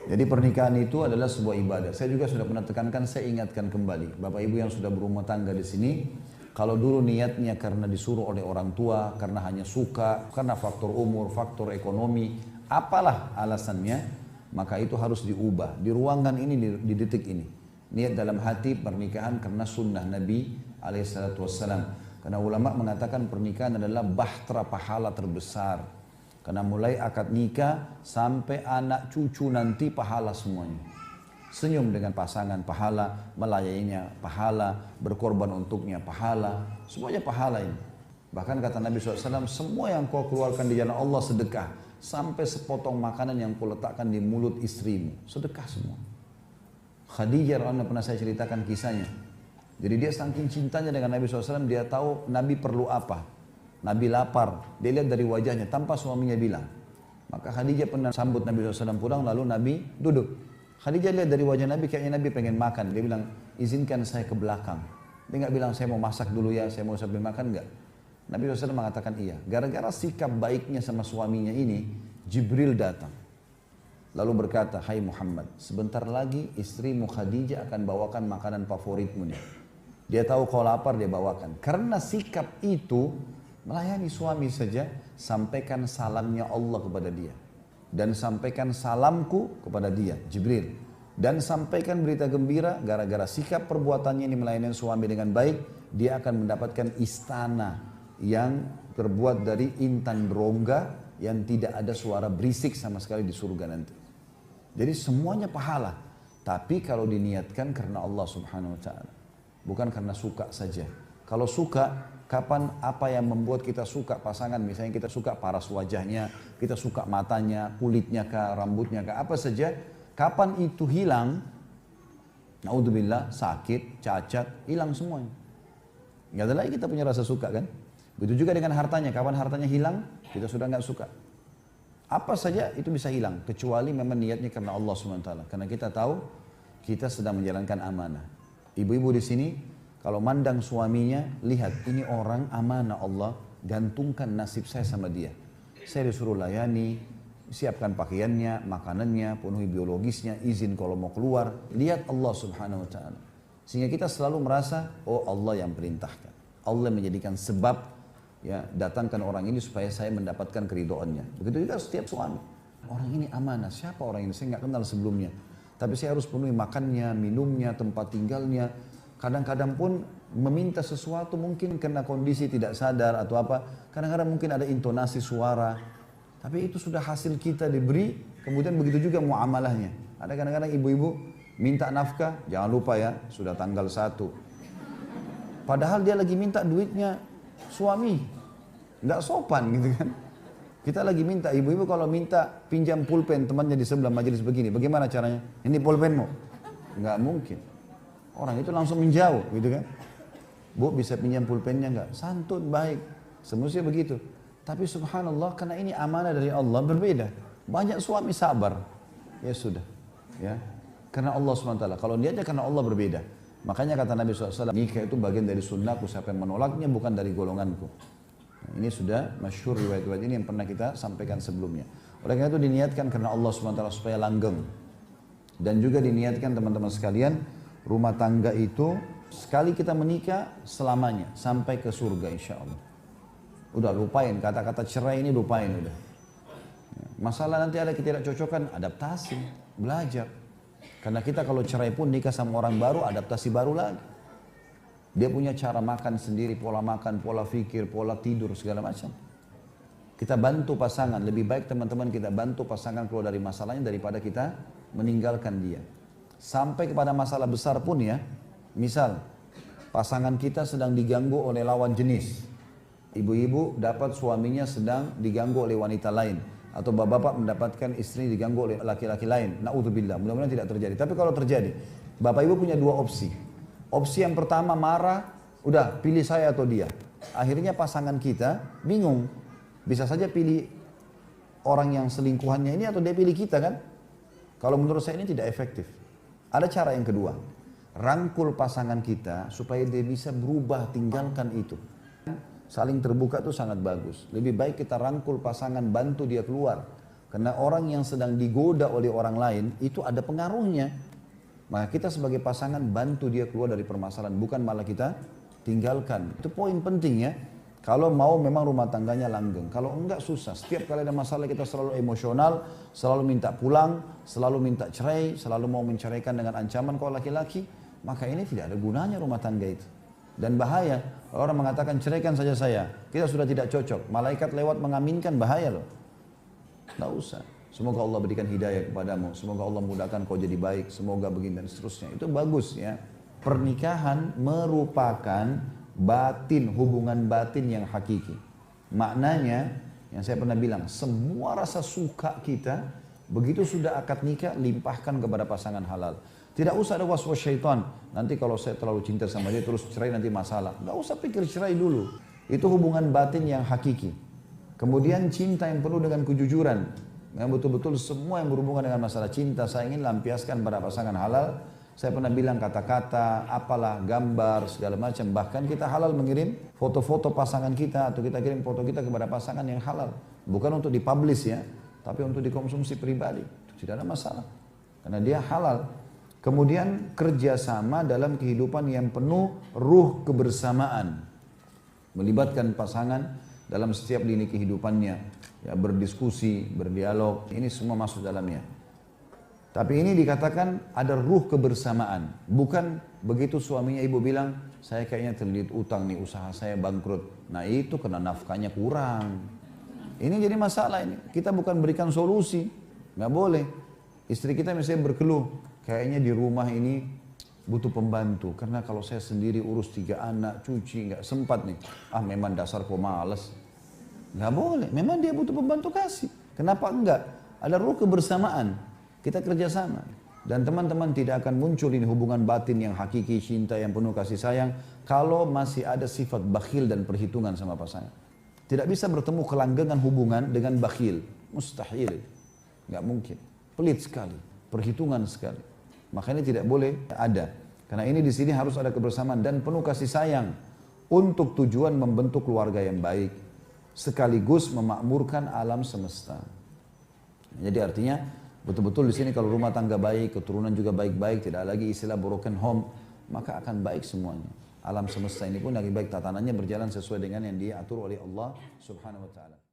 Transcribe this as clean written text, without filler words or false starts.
Jadi pernikahan itu adalah sebuah ibadah. Saya juga sudah pernah tekankan, saya ingatkan kembali. Bapak Ibu yang sudah berumah tangga di sini, kalau dulu niatnya karena disuruh oleh orang tua, karena hanya suka, karena faktor umur, faktor ekonomi, apalah alasannya, maka itu harus diubah. Di ruangan ini, di detik ini. Niat dalam hati pernikahan karena sunnah Nabi alaihissalam. Karena ulama mengatakan pernikahan adalah bahtera pahala terbesar. Karena mulai akad nikah sampai anak cucu nanti pahala semuanya. Senyum dengan pasangan pahala, melayaninya pahala, berkorban untuknya pahala, semuanya pahala ini. Bahkan kata Nabi SAW, semua yang kau keluarkan di jalan Allah sedekah. Sampai sepotong makanan yang kau letakkan di mulut istrimu, sedekah semua. Khadijah pernah saya ceritakan kisahnya. Jadi dia saking cintanya dengan Nabi SAW, dia tahu Nabi perlu apa. Nabi lapar, dia lihat dari wajahnya tanpa suaminya bilang. Maka Khadijah pernah sambut Nabi SAW pulang, lalu Nabi duduk. Khadijah lihat dari wajah Nabi, kayaknya Nabi pengen makan. Dia bilang, izinkan saya ke belakang. Dia nggak bilang, saya mau masak dulu ya, saya mau sambil makan, enggak. Nabi SAW mengatakan iya. Gara-gara sikap baiknya sama suaminya ini, Jibril datang. Lalu berkata, hai Muhammad, sebentar lagi istrimu Khadijah akan bawakan makanan favoritmu nih. Dia tahu kau lapar, dia bawakan. Karena sikap itu, melayani suami saja, sampaikan salamnya Allah kepada dia. Dan sampaikan salamku kepada dia, Jibril. Dan sampaikan berita gembira, gara-gara sikap perbuatannya ini melayani suami dengan baik, dia akan mendapatkan istana yang terbuat dari intan rongga, yang tidak ada suara berisik sama sekali di surga nanti. Jadi semuanya pahala. Tapi kalau diniatkan karena Allah subhanahu wa ta'ala. Bukan karena suka saja. Kalau suka, kapan apa yang membuat kita suka pasangan, misalnya kita suka paras wajahnya, kita suka matanya, kulitnya kah, rambutnya kah, apa saja, kapan itu hilang, naudzubillah, sakit, cacat, hilang semuanya. Nggak ada lagi kita punya rasa suka kan. Begitu juga dengan hartanya, kapan hartanya hilang, kita sudah nggak suka. Apa saja itu bisa hilang, kecuali memang niatnya karena Allah SWT. Karena kita tahu kita sedang menjalankan amanah. Ibu-ibu di sini, kalau mandang suaminya, lihat ini orang amanah Allah, gantungkan nasib saya sama dia. Saya disuruh layani, siapkan pakaiannya, makanannya, penuhi biologisnya, izin kalau mau keluar. Lihat Allah subhanahu wa ta'ala. Sehingga kita selalu merasa, oh Allah yang perintahkan. Allah menjadikan sebab, ya datangkan orang ini supaya saya mendapatkan keridhaannya. Begitu juga setiap suami. Orang ini amanah, siapa orang ini? Saya nggak kenal sebelumnya. Tapi saya harus penuhi makannya, minumnya, tempat tinggalnya. Kadang-kadang pun meminta sesuatu mungkin karena kondisi tidak sadar atau apa. Kadang-kadang mungkin ada intonasi suara. Tapi itu sudah hasil kita diberi. Kemudian begitu juga muamalahnya. Ada kadang-kadang ibu-ibu minta nafkah. Jangan lupa ya, sudah tanggal 1. Padahal dia lagi minta duitnya suami. Nggak sopan gitu kan. Kita lagi minta, ibu-ibu kalau minta pinjam pulpen temannya di sebelah majelis begini. Bagaimana caranya? Ini pulpenmu? Nggak mungkin. Orang itu langsung menjauh gitu kan. Bu bisa pinjam pulpennya enggak? Santun, baik. Semestinya begitu. Tapi subhanallah karena ini amanah dari Allah berbeda. Banyak suami sabar. Ya sudah. Ya. Karena Allah SWT. Kalau niatnya karena Allah berbeda. Makanya kata Nabi SAW, nikah itu bagian dari sunnahku. Siapa yang menolaknya bukan dari golonganku. Nah, ini sudah masyhur riwayat-riwayat ini yang pernah kita sampaikan sebelumnya. Oleh karena itu diniatkan karena Allah SWT supaya langgeng. Dan juga diniatkan teman-teman sekalian, rumah tangga itu sekali kita menikah selamanya sampai ke surga insya Allah. Udah lupain kata-kata cerai ini, lupain udah. Masalah nanti ada ketidakcocokan, adaptasi, belajar. Karena kita kalau cerai pun nikah sama orang baru, adaptasi baru lagi. Dia punya cara makan sendiri, pola makan, pola fikir, pola tidur, segala macam. Kita bantu pasangan, lebih baik teman-teman kita bantu pasangan keluar dari masalahnya daripada kita meninggalkan dia. Sampai kepada masalah besar pun ya, misal pasangan kita sedang diganggu oleh lawan jenis. Ibu-ibu dapat suaminya sedang diganggu oleh wanita lain. Atau bapak-bapak mendapatkan istri diganggu oleh laki-laki lain. Na'udzubillah, mudah-mudahan tidak terjadi. Tapi kalau terjadi, bapak ibu punya dua opsi. Opsi yang pertama marah, udah pilih saya atau dia. Akhirnya pasangan kita bingung. Bisa saja pilih orang yang selingkuhannya ini atau dia pilih kita kan. Kalau menurut saya ini tidak efektif. Ada cara yang kedua, rangkul pasangan kita supaya dia bisa berubah, tinggalkan itu. Saling terbuka itu sangat bagus. Lebih baik kita rangkul pasangan, bantu dia keluar. Karena orang yang sedang digoda oleh orang lain itu ada pengaruhnya. Maka kita sebagai pasangan bantu dia keluar dari permasalahan, bukan malah kita tinggalkan. Itu poin penting ya. Kalau mau memang rumah tangganya langgeng, kalau enggak susah. Setiap kali ada masalah kita selalu emosional, selalu minta pulang, selalu minta cerai, selalu mau menceraikan dengan ancaman kalau laki-laki, maka ini tidak ada gunanya rumah tangga itu. Dan bahaya, kalau orang mengatakan ceraikan saja saya, kita sudah tidak cocok, malaikat lewat mengaminkan, bahaya loh. Tidak usah. Semoga Allah berikan hidayah kepadamu, semoga Allah mudahkan kau jadi baik, semoga begini dan seterusnya. Itu bagus ya. Pernikahan merupakan batin, hubungan batin yang hakiki. Maknanya, yang saya pernah bilang, semua rasa suka kita, begitu sudah akad nikah, limpahkan kepada pasangan halal. Tidak usah ada was-was syaitan. Nanti kalau saya terlalu cinta sama dia, terus cerai nanti masalah. Nggak usah pikir cerai dulu. Itu hubungan batin yang hakiki. Kemudian cinta yang penuh dengan kejujuran. Yang betul-betul semua yang berhubungan dengan masalah cinta, saya ingin lampiaskan pada pasangan halal. Saya pernah bilang kata-kata, apalah, gambar, segala macam. Bahkan kita halal mengirim foto-foto pasangan kita atau kita kirim foto kita kepada pasangan yang halal. Bukan untuk dipublish ya, tapi untuk dikonsumsi pribadi. Tidak ada masalah. Karena dia halal. Kemudian kerjasama dalam kehidupan yang penuh ruh kebersamaan. Melibatkan pasangan dalam setiap lini kehidupannya. Ya, berdiskusi, berdialog, ini semua masuk dalamnya. Tapi ini dikatakan ada ruh kebersamaan. Bukan begitu suaminya ibu bilang, saya kayaknya terlilit utang nih, usaha saya bangkrut. Nah itu kena nafkahnya kurang. Ini jadi masalah ini. Kita bukan berikan solusi. Nggak boleh. Istri kita misalnya berkeluh, kayaknya di rumah ini butuh pembantu. Karena kalau saya sendiri urus 3 anak, cuci, nggak sempat nih. Ah memang dasar kok males. Nggak boleh. Memang dia butuh pembantu, kasih. Kenapa enggak? Ada ruh kebersamaan. Kita kerjasama. Dan teman-teman tidak akan muncul ini hubungan batin yang hakiki, cinta yang penuh kasih sayang, kalau masih ada sifat bakhil dan perhitungan sama pasangan. Tidak bisa bertemu kelanggengan hubungan dengan bakhil. Mustahil. Nggak mungkin. Pelit sekali. Perhitungan sekali. Makanya tidak boleh ada. Karena ini di sini harus ada kebersamaan dan penuh kasih sayang. Untuk tujuan membentuk keluarga yang baik. Sekaligus memakmurkan alam semesta. Jadi artinya, betul-betul di sini kalau rumah tangga baik, keturunan juga baik-baik, tidak lagi istilah broken home, maka akan baik semuanya. Alam semesta ini pun lagi baik, tatanannya berjalan sesuai dengan yang diatur oleh Allah Subhanahu wa taala.